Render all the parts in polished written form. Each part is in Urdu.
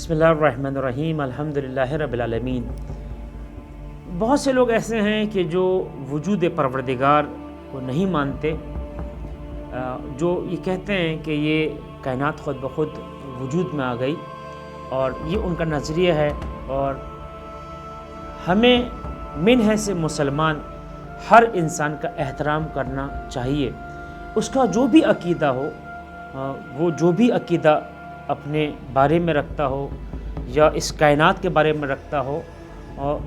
بسم اللہ الرحمن الرحیم الحمدللہ رب العالمین۔ بہت سے لوگ ایسے ہیں کہ جو وجود پروردگار کو نہیں مانتے، جو یہ کہتے ہیں کہ یہ کائنات خود بخود وجود میں آ گئی، اور یہ ان کا نظریہ ہے۔ اور ہمیں من حیث مسلمان ہر انسان کا احترام کرنا چاہیے، اس کا جو بھی عقیدہ ہو، وہ جو بھی عقیدہ اپنے بارے میں رکھتا ہو یا اس کائنات کے بارے میں رکھتا ہو،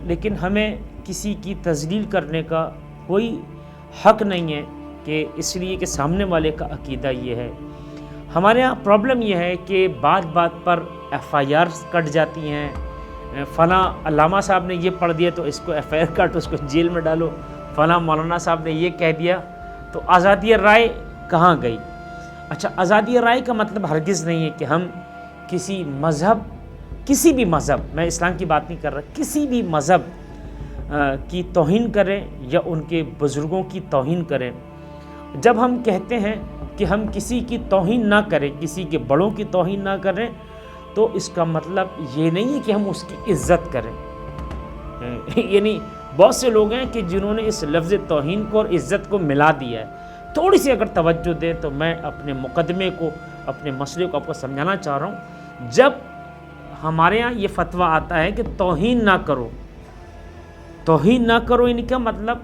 لیکن ہمیں کسی کی تذلیل کرنے کا کوئی حق نہیں ہے کہ اس لیے کہ سامنے والے کا عقیدہ یہ ہے۔ ہمارے ہاں پرابلم یہ ہے کہ بات بات پر FIRs کٹ جاتی ہیں، فلاں علامہ صاحب نے یہ پڑھ دیا تو اس کو FIR کٹ، اس کو جیل میں ڈالو، فلاں مولانا صاحب نے یہ کہہ دیا تو آزادی رائے کہاں گئی؟ اچھا، آزادی رائے کا مطلب ہرگز نہیں ہے کہ ہم کسی مذہب، کسی بھی مذہب، میں اسلام کی بات نہیں کر رہا، کسی بھی مذہب کی توہین کریں یا ان کے بزرگوں کی توہین کریں۔ جب ہم کہتے ہیں کہ ہم کسی کی توہین نہ کریں، کسی کے بڑوں کی توہین نہ کریں، تو اس کا مطلب یہ نہیں ہے کہ ہم اس کی عزت کریں۔ یعنی بہت سے لوگ ہیں کہ جنہوں نے اس لفظ توہین کو اور عزت کو ملا دیا ہے۔ تھوڑی سی اگر توجہ دیں تو میں اپنے مقدمے کو، اپنے مسئلے کو آپ کو سمجھانا چاہ رہا ہوں۔ جب ہمارے ہاں یہ فتویٰ آتا ہے کہ توہین نہ کرو، توہین نہ کرو، یعنی کیا مطلب؟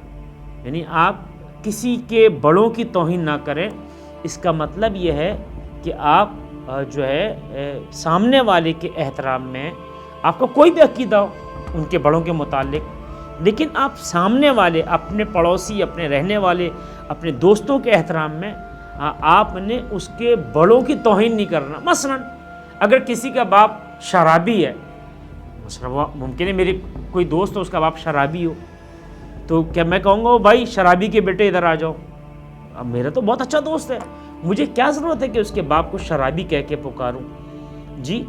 یعنی آپ کسی کے بڑوں کی توہین نہ کریں، اس کا مطلب یہ ہے کہ آپ جو ہے سامنے والے کے احترام میں، آپ کا کوئی بھی عقیدہ ہو ان کے بڑوں کے متعلق، لیکن آپ سامنے والے، اپنے پڑوسی، اپنے رہنے والے، اپنے دوستوں کے احترام میں آپ نے اس کے بڑوں کی توہین نہیں کرنا۔ مثلا اگر کسی کا باپ شرابی ہے، مثلا ممکن ہے میری کوئی دوست ہو، اس کا باپ شرابی ہو، تو کیا میں کہوں گا بھائی شرابی کے بیٹے ادھر آ جاؤ؟ اب میرا تو بہت اچھا دوست ہے، مجھے کیا ضرورت ہے کہ اس کے باپ کو شرابی کہہ کے پکاروں؟ جی،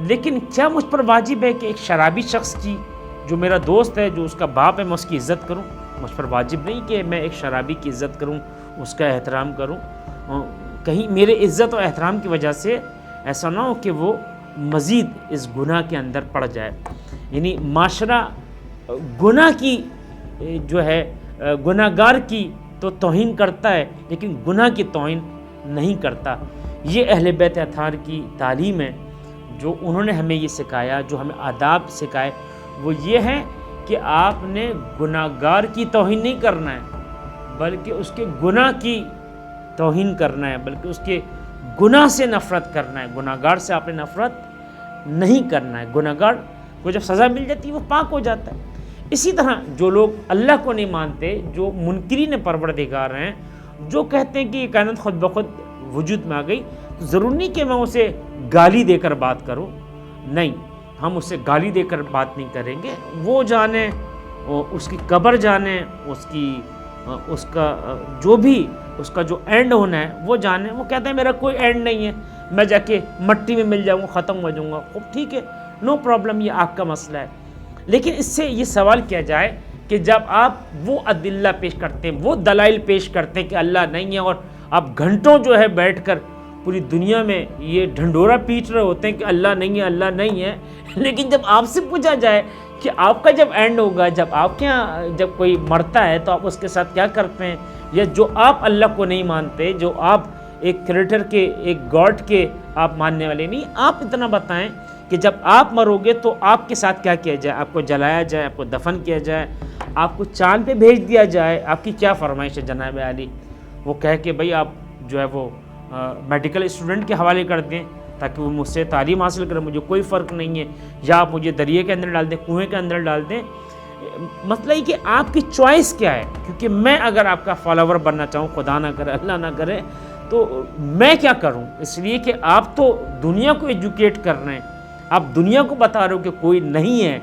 لیکن کیا مجھ پر واجب ہے کہ ایک شرابی شخص کی، جو میرا دوست ہے، جو اس کا باپ ہے، میں اس کی عزت کروں؟ مجھ پر واجب نہیں کہ میں ایک شرابی کی عزت کروں، اس کا احترام کروں۔ کہیں میرے عزت و احترام کی وجہ سے ایسا نہ ہو کہ وہ مزید اس گناہ کے اندر پڑ جائے۔ یعنی معاشرہ گناہ کی جو ہے، گناہ گار کی تو توہین کرتا ہے، لیکن گناہ کی توہین نہیں کرتا۔ یہ اہل بیت اطہار کی تعلیم ہے، جو انہوں نے ہمیں یہ سکھایا، جو ہمیں آداب سکھائے، وہ یہ ہے کہ آپ نے گناہ گار کی توہین نہیں کرنا ہے، بلکہ اس کے گناہ کی توہین کرنا ہے، بلکہ اس کے گناہ سے نفرت کرنا ہے۔ گناہ گار سے آپ نے نفرت نہیں کرنا ہے۔ گناہ گار کو جب سزا مل جاتی ہے وہ پاک ہو جاتا ہے۔ اسی طرح جو لوگ اللہ کو نہیں مانتے، جو منکرین پروردگار ہیں، جو کہتے ہیں کہ یہ کائنات خود بخود وجود میں آ گئی، تو ضرور نہیں کہ میں اسے گالی دے کر بات کروں، نہیں، ہم اسے گالی دے کر بات نہیں کریں گے۔ وہ جانے، اس کی قبر جانے، اس کا جو بھی اس کا جو اینڈ ہونا ہے وہ جانے۔ وہ کہتے ہیں میرا کوئی اینڈ نہیں ہے، میں جا کے مٹی میں مل جاؤں گا، ختم ہو جاؤں گا، خوب ٹھیک ہے، نو پرابلم، یہ آپ کا مسئلہ ہے۔ لیکن اس سے یہ سوال کیا جائے کہ جب آپ وہ ادلہ پیش کرتے ہیں، وہ دلائل پیش کرتے ہیں کہ اللہ نہیں ہے، اور آپ گھنٹوں جو ہے بیٹھ کر پوری دنیا میں یہ ڈھنڈورا پیٹ رہے ہوتے ہیں کہ اللہ نہیں ہے، اللہ نہیں ہے، لیکن جب آپ سے پوچھا جائے کہ آپ کا جب اینڈ ہوگا، جب آپ کے یہاں جب کوئی مرتا ہے تو آپ اس کے ساتھ کیا کرتے ہیں، یا جو آپ اللہ کو نہیں مانتے، جو آپ ایک کریٹر کے، ایک گاڈ کے آپ ماننے والے نہیں، آپ اتنا بتائیں کہ جب آپ مرو گے تو آپ کے ساتھ کیا کیا جائے؟ آپ کو جلایا جائے، آپ کو دفن کیا جائے، آپ کو چاند پہ بھیج دیا جائے؟ آپ کی کیا فرمائش ہے جناب عالی؟ وہ کہہ کہ بھئی آپ جو ہے وہ میڈیکل اسٹوڈنٹ کے حوالے کر دیں تاکہ وہ مجھ سے تعلیم حاصل کرے، مجھے کوئی فرق نہیں ہے، یا آپ مجھے دریا کے اندر ڈال دیں، کنویں کے اندر ڈال دیں۔ مسئلہ یہ کہ آپ کی چوائس کیا ہے، کیونکہ میں اگر آپ کا فالوور بننا چاہوں، خدا نہ کرے، اللہ نہ کرے، تو میں کیا کروں؟ اس لیے کہ آپ تو دنیا کو ایجوکیٹ کر رہے ہیں، آپ دنیا کو بتا رہے ہو کہ کوئی نہیں ہے،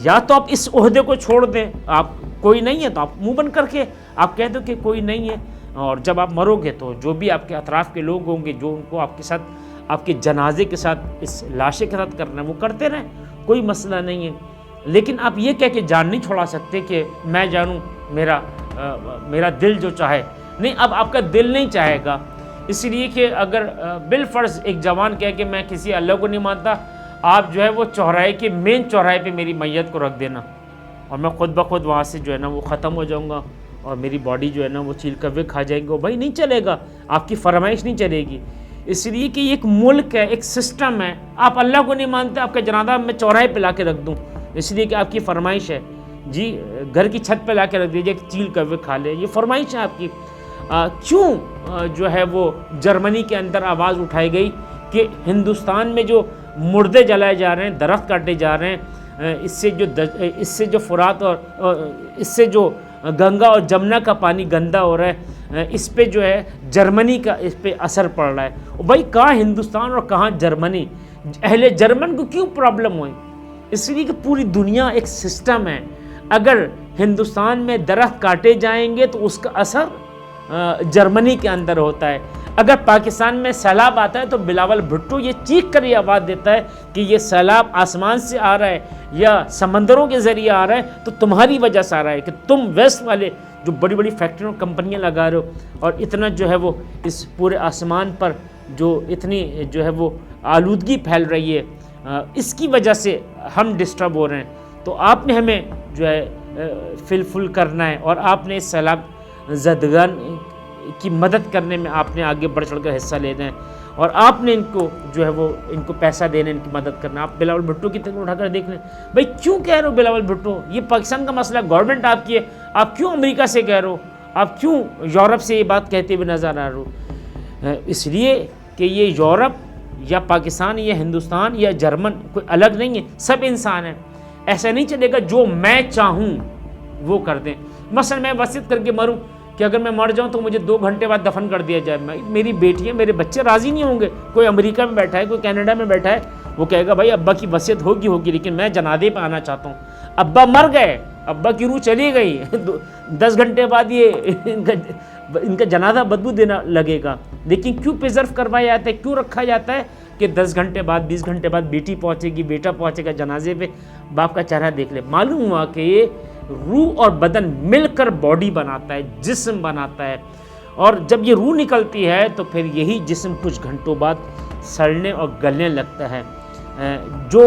یا تو آپ اس عہدے کو چھوڑ دیں، آپ کوئی نہیں ہے تو آپ منہ بند کر کے آپ کہہ دو کہ کوئی نہیں ہے، اور جب آپ مرو گے تو جو بھی آپ کے اطراف کے لوگ ہوں گے، جو ان کو آپ کے ساتھ، آپ کے جنازے کے ساتھ، اس لاشے کے ساتھ کرنا ہے وہ کرتے رہیں، کوئی مسئلہ نہیں ہے۔ لیکن آپ یہ کہہ کے جان نہیں چھوڑا سکتے کہ میں جانوں، میرا دل جو چاہے، نہیں، اب آپ کا دل نہیں چاہے گا، اس لیے کہ اگر بالفرض ایک جوان کہے کہ میں کسی اللہ کو نہیں مانتا، آپ جو ہے وہ چوراہے کے مین چوراہے پہ میری میت کو رکھ دینا اور میں خود بخود وہاں سے جو ہے نا وہ ختم ہو جاؤں گا اور میری باڈی جو ہے نا وہ چیل کوے کھا جائیں گے، وہ بھائی نہیں چلے گا، آپ کی فرمائش نہیں چلے گی۔ اس لیے کہ یہ ایک ملک ہے، ایک سسٹم ہے، آپ اللہ کو نہیں مانتے، آپ کا جنازہ میں چوراہے پہ لا کے رکھ دوں، اس لیے کہ آپ کی فرمائش ہے، جی گھر کی چھت پہ لا کے رکھ دیجیے کہ چیل کوے کھا لے، یہ فرمائش ہے آپ کی۔ کیوں جو ہے وہ جرمنی کے اندر آواز اٹھائی گئی کہ ہندوستان میں جو مردے جلائے جا رہے ہیں، درخت کاٹے جا رہے ہیں، اس سے جو فرات اور اس سے جو گنگا اور جمنا کا پانی گندا ہو رہا ہے، اس پہ جو ہے جرمنی کا اس پہ اثر پڑ رہا ہے۔ بھائی کہاں ہندوستان اور کہاں جرمنی؟ اہل جرمن کو کیوں پرابلم ہوئی؟ اس لیے کہ پوری دنیا ایک سسٹم ہے، اگر ہندوستان میں درخت کاٹے جائیں گے تو اس کا اثر جرمنی کے اندر ہوتا ہے۔ اگر پاکستان میں سیلاب آتا ہے تو بلاول بھٹو یہ چیخ کر یہ آواز دیتا ہے کہ یہ سیلاب آسمان سے آ رہا ہے یا سمندروں کے ذریعے آ رہا ہے تو تمہاری وجہ سے آ رہا ہے، کہ تم ویسٹ والے جو بڑی بڑی فیکٹریوں کمپنیاں لگا رہے ہو اور اتنا جو ہے وہ اس پورے آسمان پر جو اتنی جو ہے وہ آلودگی پھیل رہی ہے، اس کی وجہ سے ہم ڈسٹرب ہو رہے ہیں، تو آپ نے ہمیں جو ہے فل کرنا ہے اور آپ نے اس سیلاب زدگان کی مدد کرنے میں آپ نے آگے بڑھ چڑھ کر حصہ لینا ہے اور آپ نے ان کو جو ہے وہ ان کو پیسہ دینا، ان کی مدد کرنا۔ آپ بلاول بھٹو کی طرف اٹھا کر دیکھ لیں، بھائی کیوں کہہ رہے ہو بلاول بھٹو؟ یہ پاکستان کا مسئلہ، گورنمنٹ آپ کی ہے، آپ کیوں امریکہ سے کہہ رہے ہو؟ آپ کیوں یورپ سے یہ بات کہتے ہوئے نظر آ رہے ہو؟ اس لیے کہ یہ یورپ یا پاکستان یا ہندوستان یا جرمن کوئی الگ نہیں ہے، سب انسان ہیں۔ ایسا نہیں چلے گا جو میں چاہوں وہ کر دیں۔ مثلا میں وصیت کر کے مروں کہ اگر میں مر جاؤں تو مجھے 2 گھنٹے بعد دفن کر دیا جائے، میری بیٹیاں میرے بچے راضی نہیں ہوں گے۔ کوئی امریکہ میں بیٹھا ہے، کوئی کینیڈا میں بیٹھا ہے، وہ کہے گا بھائی ابا کی وصیت ہوگی لیکن میں جنازے پہ آنا چاہتا ہوں۔ ابا مر گئے، ابا کی روح چلی گئی، 10 گھنٹے بعد یہ ان کا جنازہ بدبو دینا لگے گا، لیکن کیوں پریزرو کروایا جاتا ہے، کیوں رکھا جاتا ہے کہ 10 گھنٹے بعد 20 گھنٹے بعد بیٹی پہنچے گی، بیٹا پہنچے گا جنازے پہ، باپ کا چہرہ دیکھ لے۔ معلوم ہوا کہ یہ روح اور بدن مل کر باڈی بناتا ہے، جسم بناتا ہے، اور جب یہ روح نکلتی ہے تو پھر یہی جسم کچھ گھنٹوں بعد سڑنے اور گلنے لگتا ہے۔ جو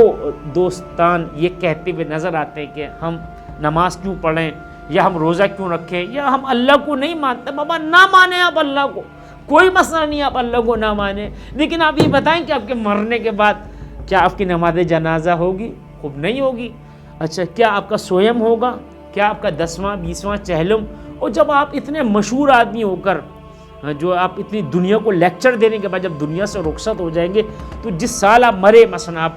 دوستان یہ کہتے ہوئے نظر آتے ہیں کہ ہم نماز کیوں پڑھیں یا ہم روزہ کیوں رکھیں یا ہم اللہ کو نہیں مانتے، بابا نہ مانیں آپ اللہ کو، کوئی مسئلہ نہیں، آپ اللہ کو نہ مانیں، لیکن آپ یہ بتائیں کہ آپ کے مرنے کے بعد کیا آپ کی نماز جنازہ ہوگی؟ خوب نہیں ہوگی۔ اچھا، کیا آپ کا سویم ہوگا؟ کیا آپ کا 10واں 20واں چہلم؟ اور جب آپ اتنے مشہور آدمی ہو کر جو آپ اتنی دنیا کو لیکچر دینے کے بعد جب دنیا سے رخصت ہو جائیں گے تو جس سال آپ مرے، مثلا آپ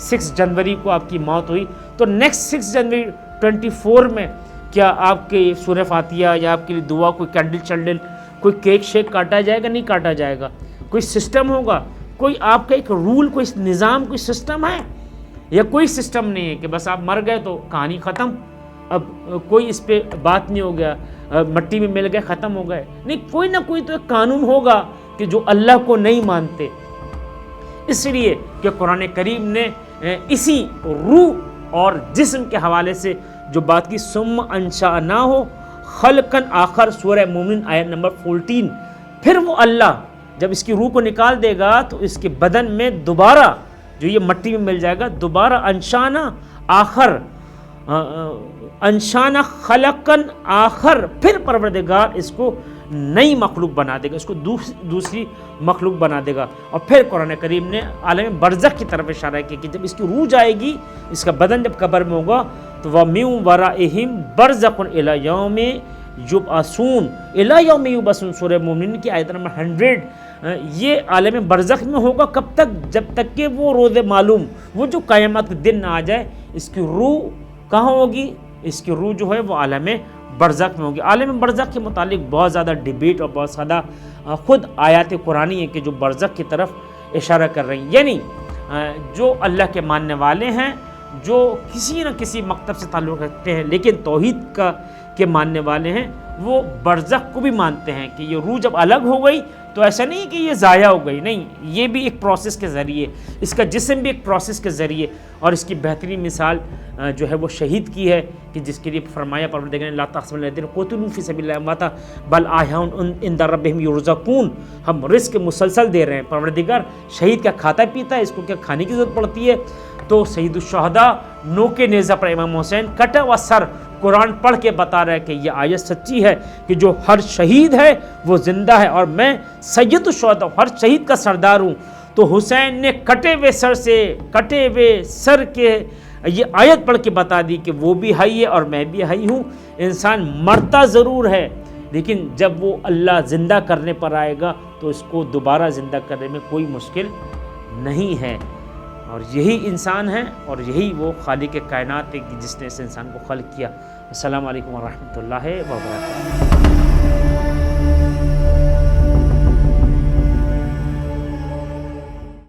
6 جنوری کو آپ کی موت ہوئی، تو نیکسٹ 6 جنوری 24 میں کیا آپ کے سورہ فاتحہ یا آپ کے لیے دعا، کوئی کینڈل چنڈل، کوئی کیک شیک کاٹا جائے گا؟ نہیں کاٹا جائے گا۔ کوئی سسٹم ہوگا، کوئی آپ کا ایک رول، کوئی نظام، کوئی سسٹم ہے؟ یا کوئی سسٹم نہیں ہے کہ بس آپ مر گئے تو کہانی ختم، اب کوئی اس پہ بات نہیں ہو گیا، مٹی میں مل گئے ختم ہو گئے؟ نہیں، کوئی نہ کوئی تو ایک قانون ہوگا کہ جو اللہ کو نہیں مانتے۔ اس لیے کہ قرآن کریم نے اسی روح اور جسم کے حوالے سے جو بات کی، ثم انشأناہ خلقا آخر، سورہ مومن آیت نمبر 14، پھر وہ اللہ جب اس کی روح کو نکال دے گا تو اس کے بدن میں دوبارہ جو یہ مٹی میں مل جائے گا، دوبارہ انشانا آخر، انشانا خلقن آخر، پھر پروردگار اس کو نئی مخلوق بنا دے گا، اس کو دوسری مخلوق بنا دے گا۔ اور پھر قرآن کریم نے عالم برزخ کی طرف اشارہ کیا کہ جب اس کی روح جائے گی، اس کا بدن جب قبر میں ہوگا تو وَمِن وَرَائِهِمْ بَرْزَخٌ إِلَى يَوْمِ یبعثون، الی یوم یبعثون، سورہ مومنین کی آیت نمبر 100۔ یہ عالم برزخ میں ہوگا کب تک؟ جب تک کہ وہ روز معلوم، وہ جو قیامت دن نہ آ جائے۔ اس کی روح کہاں ہوگی؟ اس کی روح جو ہے وہ عالم برزخ میں ہوگی۔ عالم برزخ کے متعلق بہت زیادہ ڈیبیٹ اور بہت زیادہ خود آیات قرآنی ہیں کہ جو برزخ کی طرف اشارہ کر رہی ہیں، یعنی جو اللہ کے ماننے والے ہیں، جو کسی نہ کسی مکتب سے تعلق رکھتے ہیں لیکن توحید کے ماننے والے ہیں، وہ برزخ کو بھی مانتے ہیں کہ یہ روح جب الگ ہو گئی تو ایسا نہیں کہ یہ ضائع ہو گئی، نہیں، یہ بھی ایک پروسیس کے ذریعے، اس کا جسم بھی ایک پروسیس کے ذریعے، اور اس کی بہترین مثال جو ہے وہ شہید کی ہے کہ جس کے لیے فرمایا پروردگار نے لا تحسبن الذین قتلوا فی سبیل اللہ امواتا بل احیاء عند ربہم یرزقون، ہم رزق مسلسل دے رہے ہیں۔ پروردگار شہید کا کھاتا پیتا ہے، اس کو کیا کھانے کی ضرورت پڑتی ہے؟ تو سید الشہداء نوکے نیزہ پر امام حسین کٹا ہوا سر قرآن پڑھ کے بتا رہا ہے کہ یہ آیت سچی ہے کہ جو ہر شہید ہے وہ زندہ ہے، اور میں سید الشہداء ہر شہید کا سردار ہوں۔ تو حسین نے کٹے ہوئے سر سے، کٹے ہوئے سر کے یہ آیت پڑھ کے بتا دی کہ وہ بھی حی ہے اور میں بھی حی ہوں۔ انسان مرتا ضرور ہے، لیکن جب وہ اللہ زندہ کرنے پر آئے گا تو اس کو دوبارہ زندہ کرنے میں کوئی مشکل نہیں ہے، اور یہی انسان ہے اور یہی وہ خالق کائنات ہے جس نے اس انسان کو خلق کیا۔ السلام علیکم ورحمۃ اللہ وبرکاتہ۔